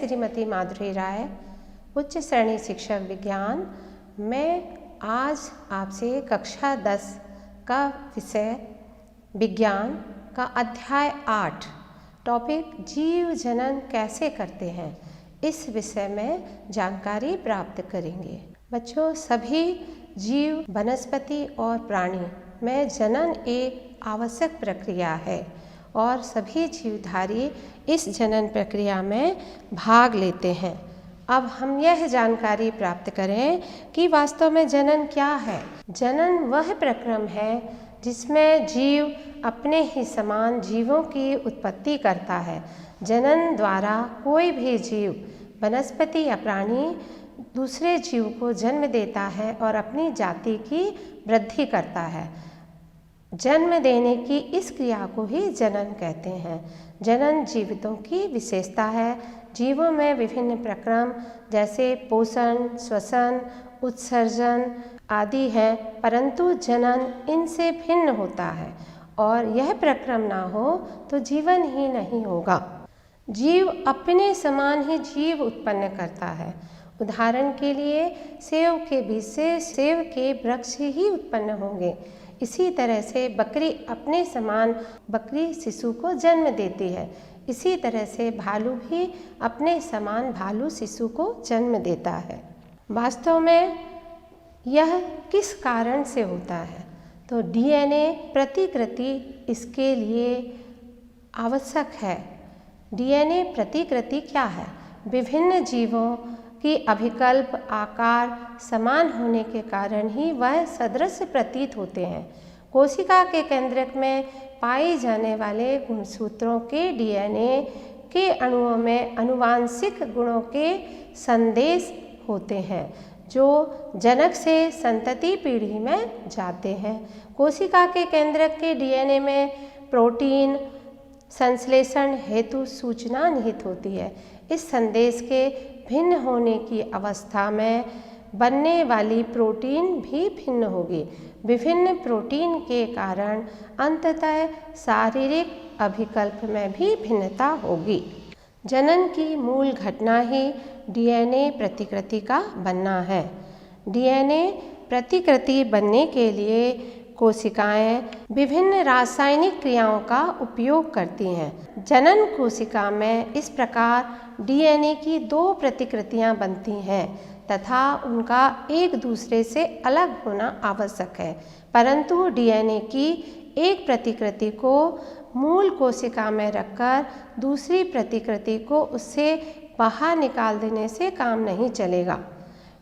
श्रीमती माधुरी राय, उच्च श्रेणी शिक्षक विज्ञान। मैं आज आपसे कक्षा 10 का विषय विज्ञान का अध्याय 8 टॉपिक जीव जनन कैसे करते हैं, इस विषय में जानकारी प्राप्त करेंगे। बच्चों, सभी जीव, वनस्पति और प्राणी में जनन एक आवश्यक प्रक्रिया है और सभी जीवधारी इस जनन प्रक्रिया में भाग लेते हैं। अब हम यह जानकारी प्राप्त करें कि वास्तव में जनन क्या है। जनन वह प्रक्रम है जिसमें जीव अपने ही समान जीवों की उत्पत्ति करता है। जनन द्वारा कोई भी जीव, वनस्पति या प्राणी दूसरे जीव को जन्म देता है और अपनी जाति की वृद्धि करता है। जन्म देने की इस क्रिया को ही जनन कहते हैं। जनन जीवितों की विशेषता है। जीवों में विभिन्न प्रक्रम जैसे पोषण, श्वसन, उत्सर्जन आदि हैं, परंतु जनन इनसे भिन्न होता है और यह प्रक्रम ना हो तो जीवन ही नहीं होगा। जीव अपने समान ही जीव उत्पन्न करता है। उदाहरण के लिए सेब के बीज से सेब के वृक्ष ही उत्पन्न होंगे। इसी तरह से बकरी अपने समान बकरी शिशु को जन्म देती है। इसी तरह से भालू भी अपने समान भालू शिशु को जन्म देता है। वास्तव में यह किस कारण से होता है? तो डीएनए प्रतिकृति इसके लिए आवश्यक है। डीएनए प्रतिकृति क्या है? विभिन्न जीवों की अभिकल्प आकार समान होने के कारण ही वह सदृश प्रतीत होते हैं। कोशिका के केंद्रक में पाए जाने वाले गुणसूत्रों के डीएनए के अणुओं में आनुवांशिक गुणों के संदेश होते हैं जो जनक से संतति पीढ़ी में जाते हैं। कोशिका के केंद्रक के डीएनए में प्रोटीन संश्लेषण हेतु सूचना निहित होती है। इस संदेश के भिन्न होने की अवस्था में बनने वाली प्रोटीन भी भिन्न होगी। विभिन्न प्रोटीन के कारण अंततः शारीरिक अभिकल्प में भी भिन्नता होगी। जनन की मूल घटना ही डीएनए प्रतिकृति का बनना है। डीएनए प्रतिकृति बनने के लिए कोशिकाएं विभिन्न रासायनिक क्रियाओं का उपयोग करती हैं। जनन कोशिका में इस प्रकार डीएनए की 2 प्रतिकृतियां बनती हैं तथा उनका एक दूसरे से अलग होना आवश्यक है, परंतु डीएनए की एक प्रतिकृति को मूल कोशिका में रखकर दूसरी प्रतिकृति को उससे बाहर निकाल देने से काम नहीं चलेगा,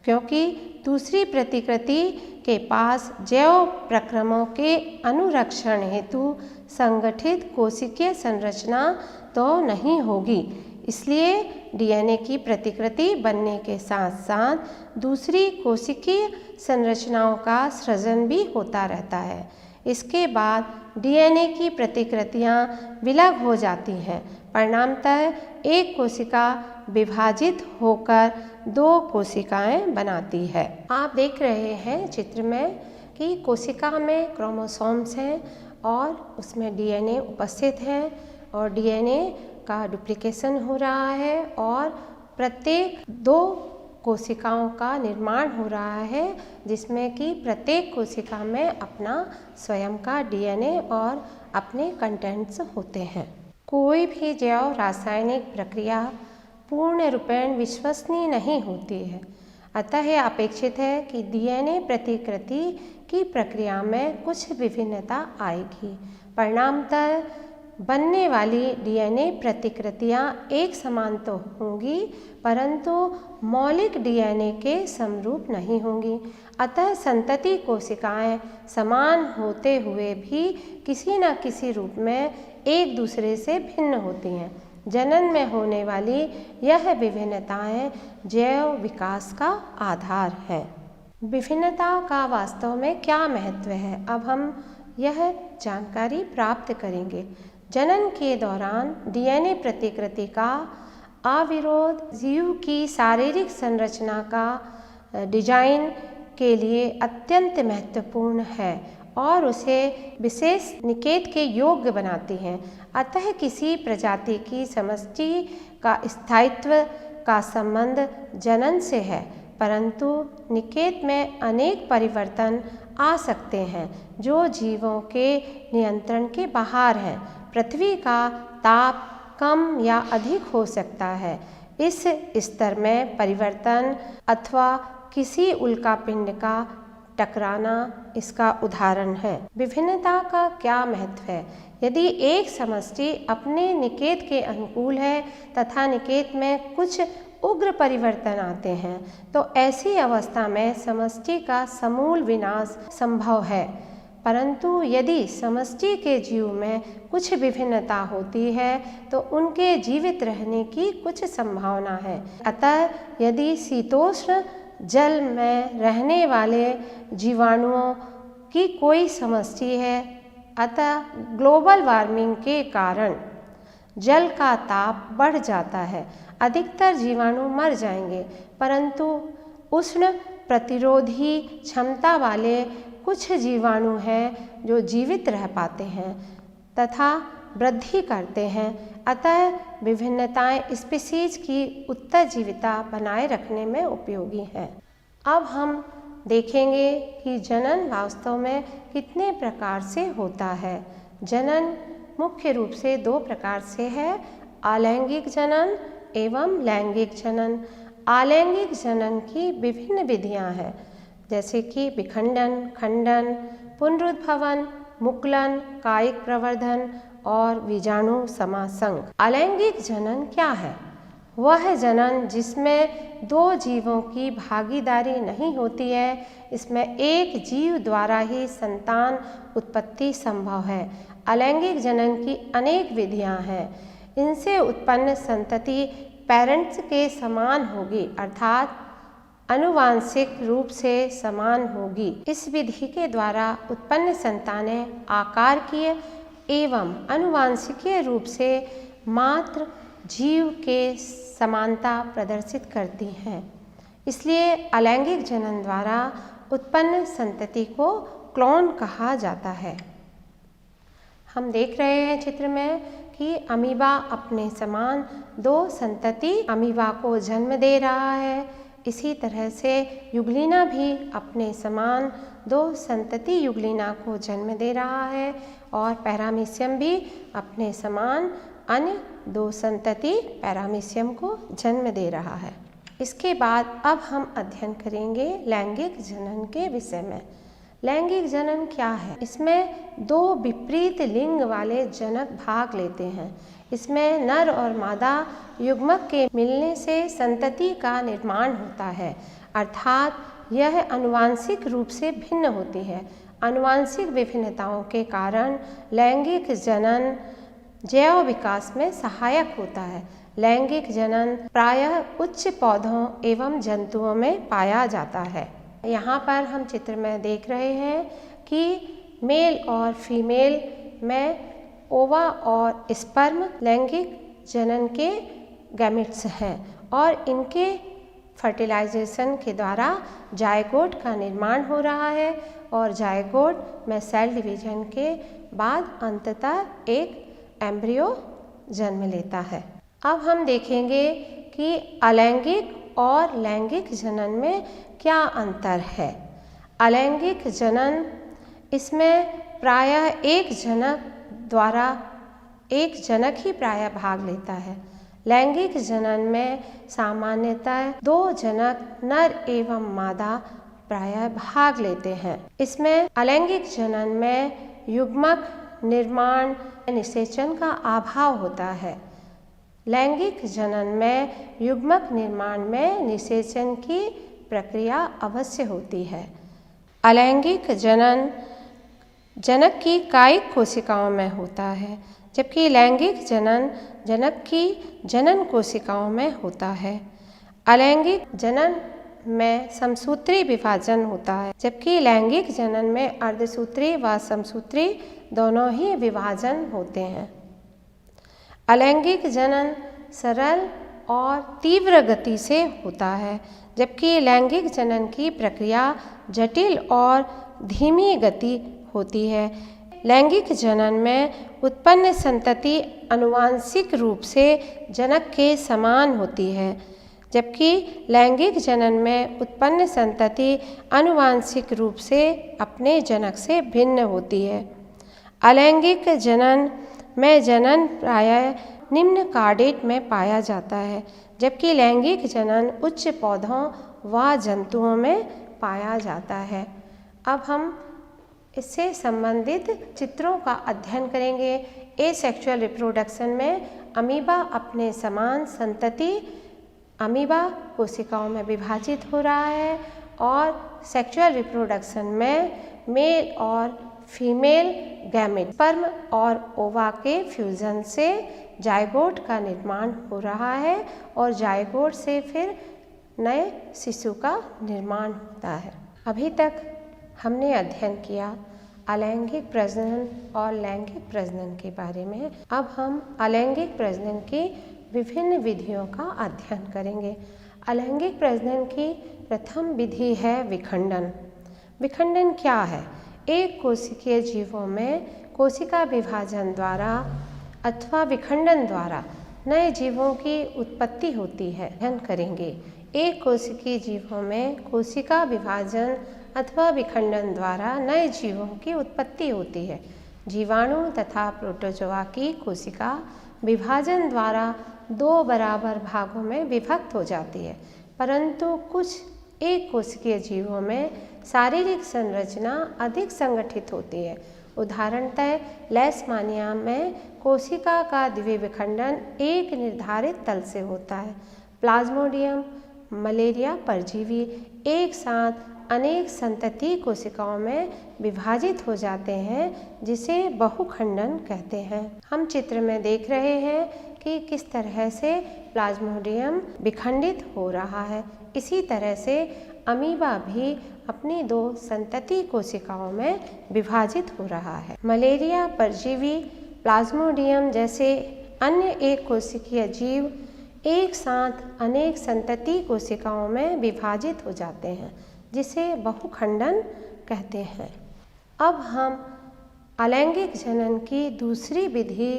क्योंकि दूसरी प्रतिकृति के पास जैव प्रक्रमों के अनुरक्षण हेतु संगठित कोशिकीय संरचना तो नहीं होगी। इसलिए डीएनए की प्रतिकृति बनने के साथ साथ दूसरी कोशिकीय संरचनाओं का सृजन भी होता रहता है। इसके बाद डीएनए की प्रतिकृतियां विलग हो जाती हैं। परिणामतः एक कोशिका विभाजित होकर 2 कोशिकाएं बनाती है। आप देख रहे हैं चित्र में कि कोशिका में क्रोमोसोम्स हैं और उसमें डीएनए उपस्थित हैं और डीएनए का डुप्लीकेशन हो रहा है और प्रत्येक 2 कोशिकाओं का निर्माण हो रहा है, जिसमें कि प्रत्येक कोशिका में अपना स्वयं का डीएनए और अपने कंटेंट्स होते हैं। कोई भी जैव रासायनिक प्रक्रिया पूर्ण रूपेण विश्वसनीय नहीं होती है, अतः यह अपेक्षित है कि डीएनए प्रतिकृति की प्रक्रिया में कुछ विभिन्नता आएगी। परिणामतः बनने वाली डीएनए प्रतिकृतियां एक समान तो होंगी, परंतु मौलिक डीएनए के समरूप नहीं होंगी। अतः संतति कोशिकाएं समान होते हुए भी किसी न किसी रूप में एक दूसरे से भिन्न होती हैं। जनन में होने वाली यह विभिन्नताएं जैव विकास का आधार है। विभिन्नता का वास्तव में क्या महत्व है, अब हम यह जानकारी प्राप्त करेंगे। जनन के दौरान डीएनए प्रतिकृति का अविरोध जीव की शारीरिक संरचना का डिजाइन के लिए अत्यंत महत्वपूर्ण है और उसे विशेष निकेत के योग्य बनाती हैं। अतः किसी प्रजाति की समष्टि का स्थायित्व का संबंध जनन से है, परंतु निकेत में अनेक परिवर्तन आ सकते हैं जो जीवों के नियंत्रण के बाहर हैं। पृथ्वी का ताप कम या अधिक हो सकता है। इस स्तर में परिवर्तन अथवा किसी उल्कापिंड का टकराना इसका उदाहरण है। विभिन्नता का क्या महत्व है? यदि एक समष्टि अपने निकेत के अनुकूल है तथा निकेत में कुछ उग्र परिवर्तन आते हैं तो ऐसी अवस्था में समष्टि का समूल विनाश संभव है। परंतु यदि समष्टि के जीव में कुछ विभिन्नता होती है तो उनके जीवित रहने की कुछ संभावना है। अतः यदि शीतोष्ण जल में रहने वाले जीवाणुओं की कोई समष्टि है, अतः ग्लोबल वार्मिंग के कारण जल का ताप बढ़ जाता है, अधिकतर जीवाणु मर जाएंगे, परंतु उष्ण प्रतिरोधी क्षमता वाले कुछ जीवाणु हैं जो जीवित रह पाते हैं तथा वृद्धि करते हैं। अतः विभिन्नताएं स्पीशीज की उत्तरजीविता बनाए रखने में उपयोगी हैं। अब हम देखेंगे कि जनन वास्तव में कितने प्रकार से होता है। जनन मुख्य रूप से दो प्रकार से है, अलैंगिक जनन एवं लैंगिक जनन। अलैंगिक जनन की विभिन्न विधियां हैं, जैसे कि विखंडन, खंडन, पुनरुद्भवन, मुकुलन, कायिक प्रवर्धन और बीजाणु समासंग। अलैंगिक जनन क्या है? वह जनन जिसमें दो जीवों की भागीदारी नहीं होती है, इसमें एक जीव द्वारा ही संतान उत्पत्ति संभव है। अलैंगिक जनन की अनेक विधियां हैं। इनसे उत्पन्न संतति पेरेंट्स के समान होगी, अर्थात आनुवांशिक रूप से समान होगी। इस विधि के द्वारा उत्पन्न संतानें आकारकीय एवं आनुवांशिकीय रूप से मात्र जीव के समानता प्रदर्शित करती हैं। इसलिए अलैंगिक जनन द्वारा उत्पन्न संतति को क्लोन कहा जाता है। हम देख रहे हैं चित्र में कि अमीबा अपने समान दो संतति अमीबा को जन्म दे रहा है। इसी तरह से युग्लिना भी अपने समान दो संतति युग्लिना को जन्म दे रहा है और पैरामीशियम भी अपने समान अन्य दो संतति पैरामीशियम को जन्म दे रहा है। इसके बाद अब हम अध्ययन करेंगे लैंगिक जनन के विषय में। लैंगिक जनन क्या है? इसमें दो विपरीत लिंग वाले जनक भाग लेते हैं। इसमें नर और मादा युग्मक के मिलने से संतति का निर्माण होता है, अर्थात यह आनुवांशिक रूप से भिन्न होती है। आनुवांशिक विभिन्नताओं के कारण लैंगिक जनन जैव विकास में सहायक होता है। लैंगिक जनन प्रायः उच्च पौधों एवं जंतुओं में पाया जाता है। यहाँ पर हम चित्र में देख रहे हैं कि मेल और फीमेल में ओवा और स्पर्म लैंगिक जनन के गैमेट्स हैं और इनके फर्टिलाइजेशन के द्वारा जायगोट का निर्माण हो रहा है और जायगोट में सेल डिवीजन के बाद अंततः एक एम्ब्रियो जन्म लेता है। अब हम देखेंगे कि अलैंगिक और लैंगिक जनन में क्या अंतर है। अलैंगिक जनन इसमें प्रायः एक जनक ही प्रायः भाग लेता है। लैंगिक जनन में सामान्यतः दो जनक नर एवं मादा प्रायः भाग लेते हैं। इसमें अलैंगिक जनन में युग्मक निर्माण निषेचन का अभाव होता है। लैंगिक जनन में युग्मक निर्माण में निषेचन की प्रक्रिया अवश्य होती है। अलैंगिक जनन जनक की कायिक कोशिकाओं में होता है, जबकि लैंगिक जनन जनक की जनन कोशिकाओं में होता है। अलैंगिक जनन में समसूत्री विभाजन होता है, जबकि लैंगिक जनन में अर्धसूत्री व समसूत्री दोनों ही विभाजन होते हैं। अलैंगिक जनन सरल और तीव्र गति से होता है, जबकि लैंगिक जनन की प्रक्रिया जटिल और धीमी गति होती है। लैंगिक जनन में उत्पन्न संतति आनुवांशिक रूप से जनक के समान होती है, जबकि लैंगिक जनन में उत्पन्न संतति आनुवांशिक रूप से अपने जनक से भिन्न होती है। अलैंगिक जनन में जनन प्रायः निम्न कार्डेट में पाया जाता है, जबकि लैंगिक जनन उच्च पौधों व जंतुओं में पाया जाता है। अब हम इससे संबंधित चित्रों का अध्ययन करेंगे। एसेक्सुअल रिप्रोडक्शन में अमीबा अपने समान संतति अमीबा कोशिकाओं में विभाजित हो रहा है और सेक्सुअल रिप्रोडक्शन में मेल और फीमेल गैमेट स्पर्म और ओवा के फ्यूजन से जायगोट का निर्माण हो रहा है और जायगोट से फिर नए शिशु का निर्माण होता है। अभी तक हमने अध्ययन किया अलैंगिक प्रजनन और लैंगिक प्रजनन के बारे में। अब हम अलैंगिक प्रजनन की विभिन्न विधियों का अध्ययन करेंगे। अलैंगिक प्रजनन की प्रथम विधि है विखंडन। विखंडन क्या है? एक कोशिकीय जीवों में कोशिका विभाजन द्वारा अथवा विखंडन द्वारा नए जीवों की उत्पत्ति होती है। अध्ययन करेंगे। एक कोशिकीय जीवों में कोशिका विभाजन अथवा विखंडन द्वारा नए जीवों की उत्पत्ति होती है। जीवाणु तथा प्रोटोजोआ की कोशिका विभाजन द्वारा दो बराबर भागों में विभक्त हो जाती है, परंतु कुछ एक कोशिकीय जीवों में शारीरिक संरचना अधिक संगठित होती है। उदाहरणतः लेशमानिया में कोशिका का द्विविखंडन एक निर्धारित तल से होता है। प्लाज्मोडियम मलेरिया परजीवी एक साथ अनेक संतति कोशिकाओं में विभाजित हो जाते हैं, जिसे बहुखंडन कहते हैं। हम चित्र में देख रहे हैं कि किस तरह से प्लाज्मोडियम विखंडित हो रहा है। इसी तरह से अमीबा भी अपनी दो संतति कोशिकाओं में विभाजित हो रहा है। मलेरिया परजीवी प्लाज्मोडियम जैसे अन्य एक कोशिकीय जीव एक साथ अनेक संतति कोशिकाओं में विभाजित हो जाते हैं, जिसे बहुखंडन कहते हैं। अब हम अलैंगिक जनन की दूसरी विधि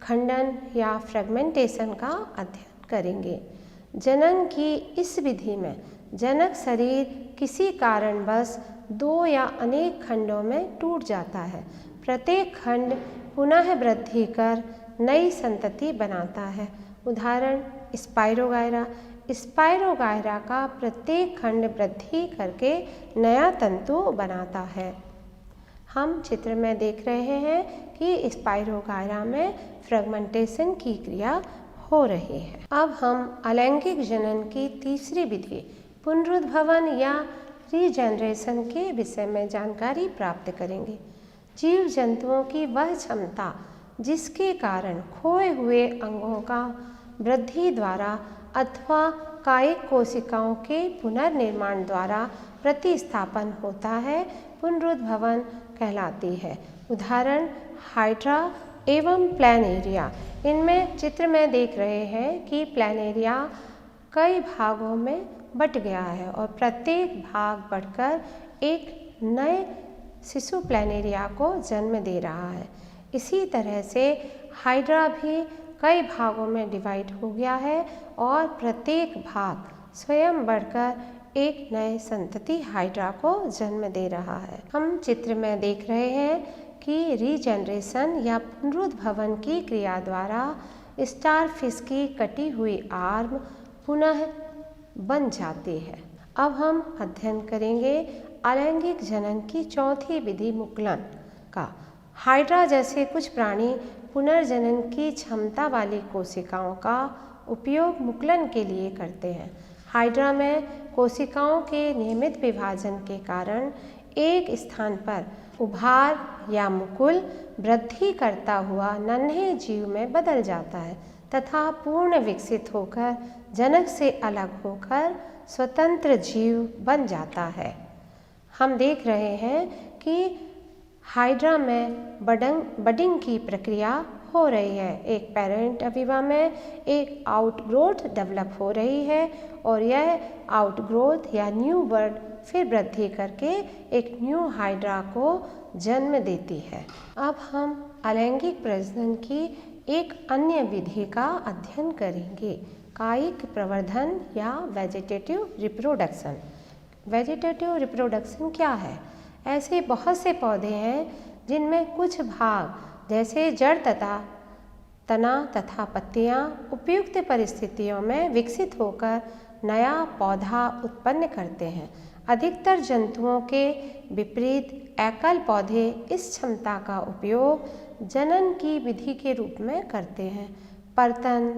खंडन या फ्रेगमेंटेशन का अध्ययन करेंगे। जनन की इस विधि में जनक शरीर किसी कारणवश दो या अनेक खंडों में टूट जाता है। प्रत्येक खंड पुनः वृद्धि कर नई संतति बनाता है। उदाहरण स्पाइरोगायरा। स्पाइरोगायरा का प्रत्येक खंड वृद्धि करके नया तंतु बनाता है। हम चित्र में देख रहे हैं कि स्पाइरोगायरा में फ्रेगमेंटेशन की क्रिया हो रही है। अब हम अलैंगिक जनन की तीसरी विधि पुनरुद्भवन या रीजनरेशन के विषय में जानकारी प्राप्त करेंगे। जीव जंतुओं की वह क्षमता जिसके कारण खोए हुए अंगों का वृद्धि द्वारा अथवा कायिक कोशिकाओं के पुनर्निर्माण द्वारा प्रतिस्थापन होता है, पुनरुद्भवन कहलाती है। उदाहरण हाइड्रा एवं प्लैनेरिया। इनमें चित्र में देख रहे हैं कि प्लैनेरिया कई भागों में बट गया है और प्रत्येक भाग बढ़कर एक नए शिशु प्लैनेरिया को जन्म दे रहा है। इसी तरह से हाइड्रा भी कई भागों में डिवाइड हो गया है और प्रत्येक भाग स्वयं बढ़कर एक नए संतति हाइड्रा को जन्म दे रहा है। हम चित्र में देख रहे हैं कि रीजनरेशन या पुनरुद्भवन की क्रिया द्वारा स्टारफिश की कटी हुई आर्म पुनः बन जाती है। अब हम अध्ययन करेंगे अलैंगिक जनन की चौथी विधि मुकुलन का। हाइड्रा जैसे कुछ प्राणी पुनर्जनन की क्षमता वाली कोशिकाओं का उपयोग मुकुलन के लिए करते हैं। हाइड्रा में कोशिकाओं के नियमित विभाजन के कारण एक स्थान पर उभार या मुकुल वृद्धि करता हुआ नन्हे जीव में बदल जाता है तथा पूर्ण विकसित होकर जनक से अलग होकर स्वतंत्र जीव बन जाता है। हम देख रहे हैं कि हाइड्रा में बडिंग की प्रक्रिया हो रही है। एक पेरेंट अमीबा में एक आउटग्रोथ डेवलप हो रही है और यह आउटग्रोथ या न्यू बर्ड फिर वृद्धि करके एक न्यू हाइड्रा को जन्म देती है। अब हम अलैंगिक प्रजनन की एक अन्य विधि का अध्ययन करेंगे, कायिक प्रवर्धन या वेजिटेटिव रिप्रोडक्शन। वेजिटेटिव रिप्रोडक्शन क्या है? ऐसे बहुत से पौधे हैं जिनमें कुछ भाग जैसे जड़ तथा तना तथा पत्तियां उपयुक्त परिस्थितियों में विकसित होकर नया पौधा उत्पन्न करते हैं। अधिकतर जंतुओं के विपरीत एकल पौधे इस क्षमता का उपयोग जनन की विधि के रूप में करते हैं। पर्तन,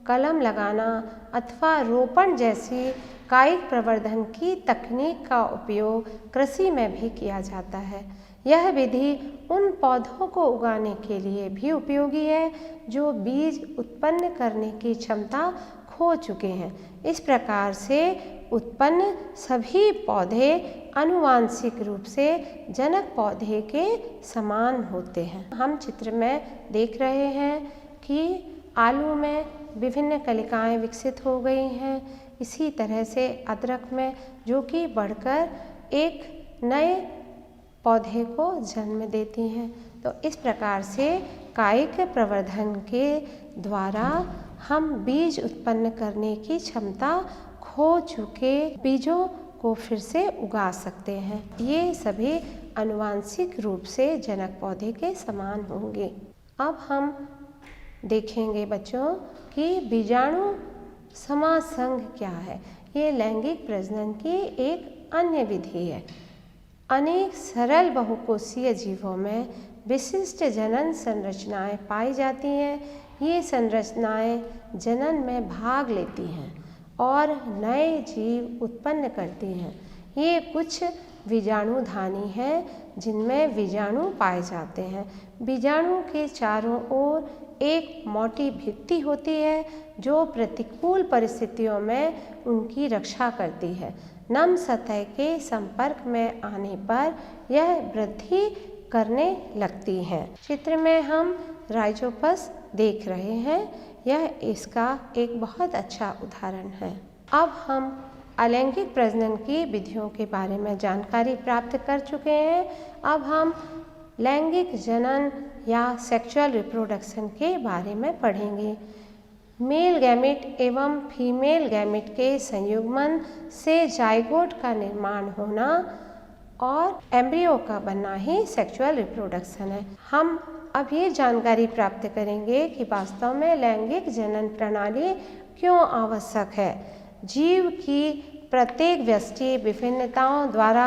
कलम लगाना अथवा रोपण जैसी कायिक प्रवर्धन की तकनीक का उपयोग कृषि में भी किया जाता है। यह विधि उन पौधों को उगाने के लिए भी उपयोगी है जो बीज उत्पन्न करने की क्षमता खो चुके हैं। इस प्रकार से उत्पन्न सभी पौधे आनुवांशिक रूप से जनक पौधे के समान होते हैं। हम चित्र में देख रहे हैं कि आलू में विभिन्न कलिकाएं विकसित हो गई हैं। इसी तरह से अदरक में, जो कि बढ़कर एक नए पौधे को जन्म देती हैं। तो इस प्रकार से कायिक प्रवर्धन के द्वारा हम बीज उत्पन्न करने की क्षमता खो चुके बीजों को फिर से उगा सकते हैं। ये सभी आनुवांशिक रूप से जनक पौधे के समान होंगे। अब हम देखेंगे बच्चों कि बीजाणु समासंघ क्या है। ये लैंगिक प्रजनन की एक अन्य विधि है। अनेक सरल बहुकोषीय जीवों में विशिष्ट जनन संरचनाएं पाई जाती हैं। ये संरचनाएं जनन में भाग लेती हैं और नए जीव उत्पन्न करती हैं। ये कुछ बीजाणुधानी हैं जिनमें बीजाणु पाए जाते हैं। बीजाणु के चारों ओर एक मोटी भित्ति होती है जो प्रतिकूल परिस्थितियों में उनकी रक्षा करती है। नम सतह के संपर्क में आने पर यह वृद्धि करने लगती हैं। चित्र में हम राइजोपस देख रहे हैं। यह इसका एक बहुत अच्छा उदाहरण है। अब हम अलैंगिक प्रजनन की विधियों के बारे में जानकारी प्राप्त कर चुके हैं। अब हम लैंगिक जनन या सेक्सुअल रिप्रोडक्शन के बारे में पढ़ेंगे। मेल गैमेट एवं फीमेल गैमेट के संयुग्मन से जाइगोट का निर्माण होना और एम्ब्रियो का बनना ही सेक्सुअल रिप्रोडक्शन है। हम अब ये जानकारी प्राप्त करेंगे कि वास्तव में लैंगिक जनन प्रणाली क्यों आवश्यक है। जीव की प्रत्येक व्यष्टि विभिन्नताओं द्वारा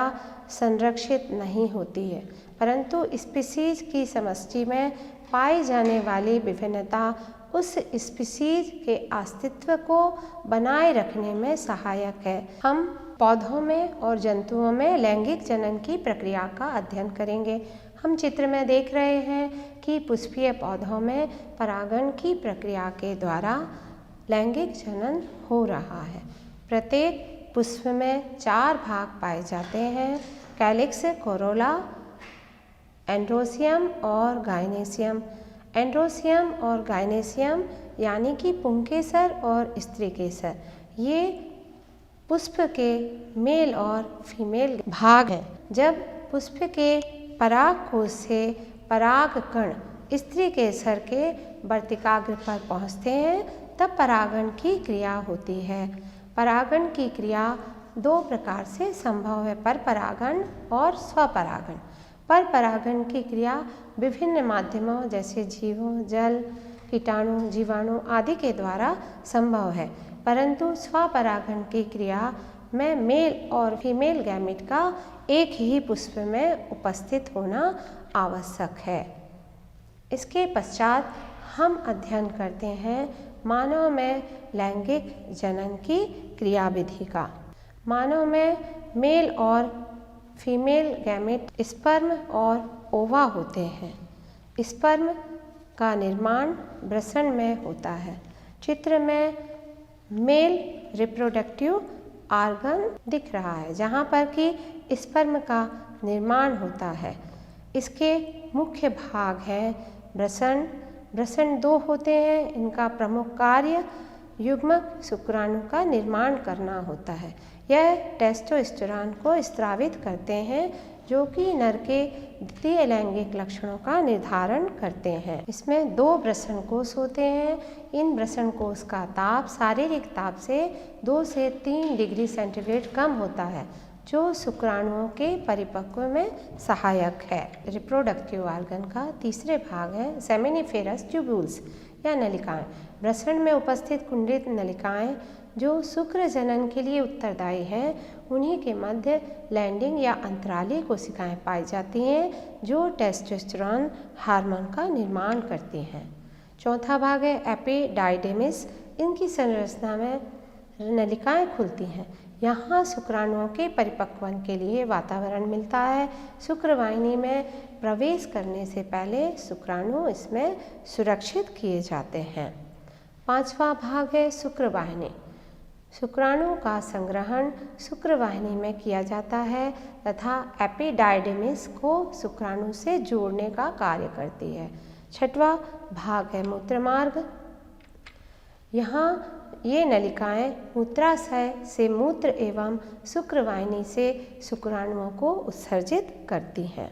संरक्षित नहीं होती है, परंतु स्पीशीज की समष्टि में पाई जाने वाली विभिन्नता उस स्पीशीज के अस्तित्व को बनाए रखने में सहायक है। हम पौधों में और जंतुओं में लैंगिक जनन की प्रक्रिया का अध्ययन करेंगे। हम चित्र में देख रहे हैं कि पुष्पीय पौधों में परागण की प्रक्रिया के द्वारा लैंगिक जनन हो रहा है। प्रत्येक पुष्प में 4 भाग पाए जाते हैं: कैलिक्स, कोरोला, एंड्रोसियम और गाइनेसियम। एंड्रोसियम और गाइनेसियम यानी कि पुंकेसर और स्त्रीकेसर, ये पुष्प के मेल और फीमेल भाग हैं। जब पुष्प के परागकोश से पराग कण स्त्रीकेसर के वर्तिकाग्र पर पहुँचते हैं तब परागण की क्रिया होती है। परागण की क्रिया 2 प्रकार से संभव है: परपरागण और स्वपरागण। परपरागण की क्रिया विभिन्न माध्यमों जैसे जीवों, जल, कीटाणु, जीवाणु आदि के द्वारा संभव है, परंतु स्वपरागण की क्रिया में मेल और फीमेल गैमेट का एक ही पुष्प में उपस्थित होना आवश्यक है। इसके पश्चात हम अध्ययन करते हैं मानव में लैंगिक जनन की क्रियाविधि का। मानव में मेल और फीमेल गैमेट स्पर्म और ओवा होते हैं। स्पर्म का निर्माण वृषण में होता है। चित्र में मेल रिप्रोडक्टिव ऑर्गन दिख रहा है जहाँ पर कि स्पर्म का निर्माण होता है। इसके मुख्य भाग हैं वृषण। वृषण 2 होते हैं। इनका प्रमुख कार्य युग्मक शुक्राणु का निर्माण करना होता है। यह टेस्टोस्टेरोन को स्रावित करते हैं जो कि नर के द्वितीय लैंगिक लक्षणों का निर्धारण करते हैं। इसमें 2 वृषण कोष होते हैं। इन वृषण कोष का ताप शारीरिक ताप से 2 से 3 डिग्री सेंटीग्रेड कम होता है, जो शुक्राणुओं के परिपक्व में सहायक है। रिप्रोडक्टिव ऑर्गन का तीसरे भाग है सेमिनिफेरस ट्यूब्यूल्स या नलिकाएं। वृषण में उपस्थित कुंडलित नलिकाएं जो शुक्र जनन के लिए उत्तरदायी हैं, उन्हीं के मध्य लैंडिंग या अंतराली कोशिकाएं पाई जाती हैं जो टेस्टोस्टेरोन हार्मोन का निर्माण करती हैं। चौथा भाग है एपिडाइडेमिस। इनकी संरचना में नलिकाएं खुलती हैं। यहाँ शुक्राणुओं के परिपक्वन के लिए वातावरण मिलता है। शुक्रवाहिनी में प्रवेश करने से पहले शुक्राणु इसमें सुरक्षित किए जाते हैं। 5वां भाग है शुक्रवाहिनी। शुक्राणु का संग्रहण शुक्रवाहिनी में किया जाता है तथा एपिडाइडेमिस को शुक्राणु से जोड़ने का कार्य करती है। 6वां भाग है मूत्रमार्ग। यहाँ ये नलिकाएं मूत्राशय से मूत्र एवं शुक्रवाहिनी से शुक्राणुओं को उत्सर्जित करती हैं।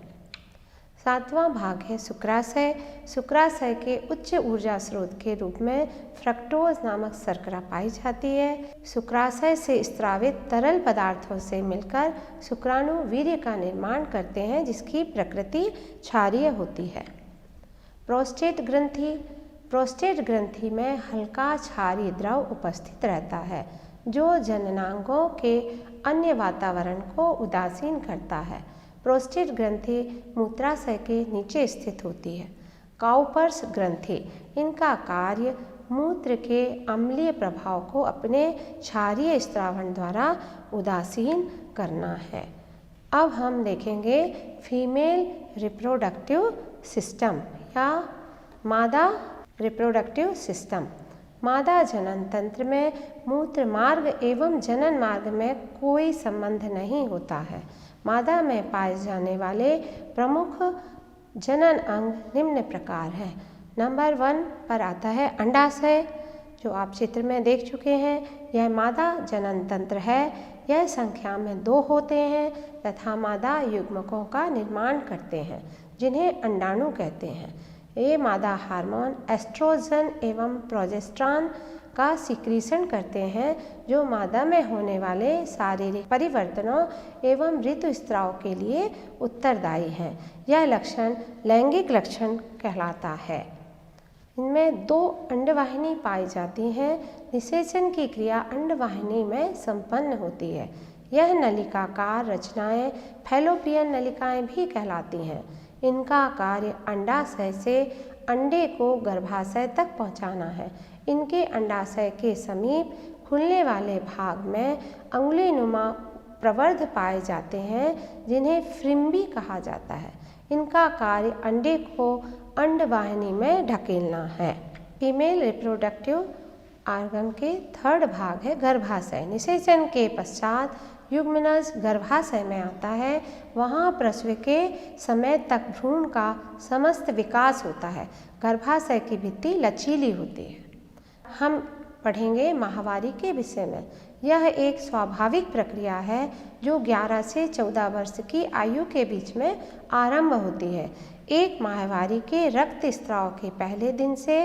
7वां भाग है शुक्राशय। शुक्राशय के उच्च ऊर्जा स्रोत के रूप में फ्रक्टोज नामक शर्करा पाई जाती है। शुक्राशय से स्रावित तरल पदार्थों से मिलकर शुक्राणु वीर्य का निर्माण करते हैं, जिसकी प्रकृति क्षारीय होती है। प्रोस्टेट ग्रंथि। प्रोस्टेट ग्रंथि में हल्का क्षारीय द्रव उपस्थित रहता है, जो जननांगों के अन्य वातावरण को उदासीन करता है। प्रोस्टेट ग्रंथि मूत्राशय के नीचे स्थित होती है। काउपर्स ग्रंथि। इनका कार्य मूत्र के अम्लीय प्रभाव को अपने क्षारीय स्त्रावण द्वारा उदासीन करना है। अब हम देखेंगे फीमेल रिप्रोडक्टिव सिस्टम या मादा रिप्रोडक्टिव सिस्टम। मादा जनन तंत्र में मूत्र मार्ग एवं जनन मार्ग में कोई संबंध नहीं होता है। मादा में पाए जाने वाले प्रमुख जनन अंग निम्न प्रकार है। नंबर 1 पर आता है अंडाशय, जो आप चित्र में देख चुके हैं। यह मादा जनन तंत्र है। यह संख्या में 2 होते हैं तथा मादा युग्मकों का निर्माण करते हैं, जिन्हें अंडाणु कहते हैं। ये मादा हार्मोन एस्ट्रोजन एवं प्रोजेस्टेरॉन का सिक्रीशन करते हैं, जो मादा में होने वाले शारीरिक परिवर्तनों एवं ऋतुस्राव के लिए उत्तरदायी हैं। यह लक्षण लैंगिक लक्षण कहलाता है। इनमें 2 अंडवाहिनी पाई जाती हैं। निषेचन की क्रिया अंडवाहिनी में संपन्न होती है। यह नलिकाकार रचनाएं फैलोपियन नलिकाएं भी कहलाती हैं। इनका कार्य अंडाशय से अंडे को गर्भाशय तक पहुंचाना है। इनके अंडाशय के समीप खुलने वाले भाग में अंगुलीनुमा प्रवर्ध पाए जाते हैं, जिन्हें फ्रिम्बी कहा जाता है। इनका कार्य अंडे को अंडवाहिनी में ढकेलना है। फीमेल रिप्रोडक्टिव ऑर्गन के 3rd भाग है गर्भाशय। निषेचन के पश्चात युग्मनज गर्भाशय में आता है। वहाँ प्रसव के समय तक भ्रूण का समस्त विकास होता है। गर्भाशय की भित्ति लचीली होती है। हम पढ़ेंगे माहवारी के विषय में। यह एक स्वाभाविक प्रक्रिया है जो 11 से 14 वर्ष की आयु के बीच में आरंभ होती है। एक माहवारी के रक्त स्त्राव के पहले दिन से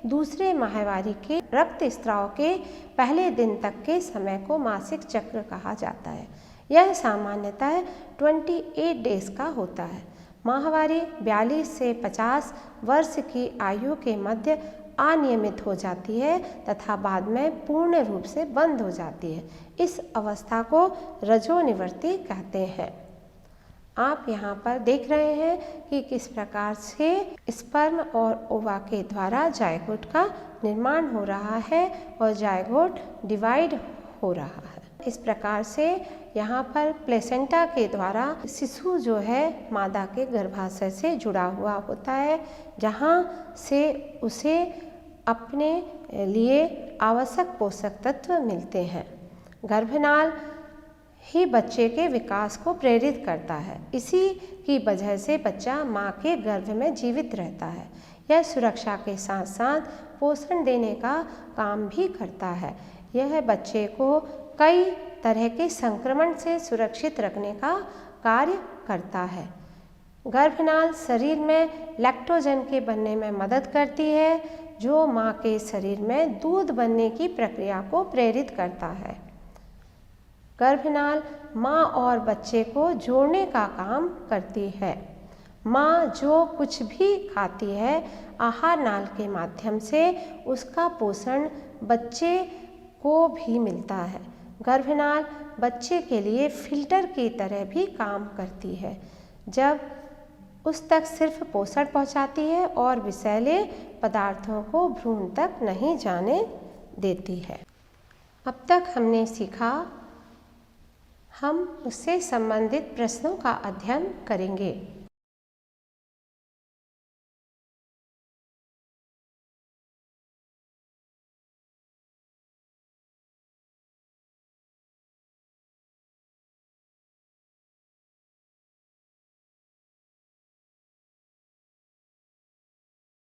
दूसरे माहवारी के रक्त स्त्राव के पहले दिन तक के समय को मासिक चक्र कहा जाता है। यह सामान्यतः 28 डेज का होता है। माहवारी 42 से 50 वर्ष की आयु के मध्य अनियमित हो जाती है तथा बाद में पूर्ण रूप से बंद हो जाती है। इस अवस्था को रजोनिवृत्ति कहते हैं। आप यहाँ पर देख रहे हैं कि किस प्रकार से स्पर्म और ओवा के द्वारा जायगोट का निर्माण हो रहा है और जायगोट डिवाइड हो रहा है। इस प्रकार से यहाँ पर प्लेसेंटा के द्वारा शिशु जो है मादा के गर्भाशय से जुड़ा हुआ होता है, जहाँ से उसे अपने लिए आवश्यक पोषक तत्व मिलते हैं। गर्भनाल ही बच्चे के विकास को प्रेरित करता है। इसी की वजह से बच्चा माँ के गर्भ में जीवित रहता है। यह सुरक्षा के साथ साथ पोषण देने का काम भी करता है। यह बच्चे को कई तरह के संक्रमण से सुरक्षित रखने का कार्य करता है। गर्भनाल शरीर में लैक्टोजन के बनने में मदद करती है, जो माँ के शरीर में दूध बनने की प्रक्रिया को प्रेरित करता है। गर्भनाल माँ और बच्चे को जोड़ने का काम करती है। माँ जो कुछ भी खाती है, आहार नाल के माध्यम से उसका पोषण बच्चे को भी मिलता है। गर्भनाल बच्चे के लिए फिल्टर की तरह भी काम करती है, जब उस तक सिर्फ पोषण पहुंचाती है और विषैले पदार्थों को भ्रूण तक नहीं जाने देती है। अब तक हमने सीखा, हम उससे संबंधित प्रश्नों का अध्ययन करेंगे।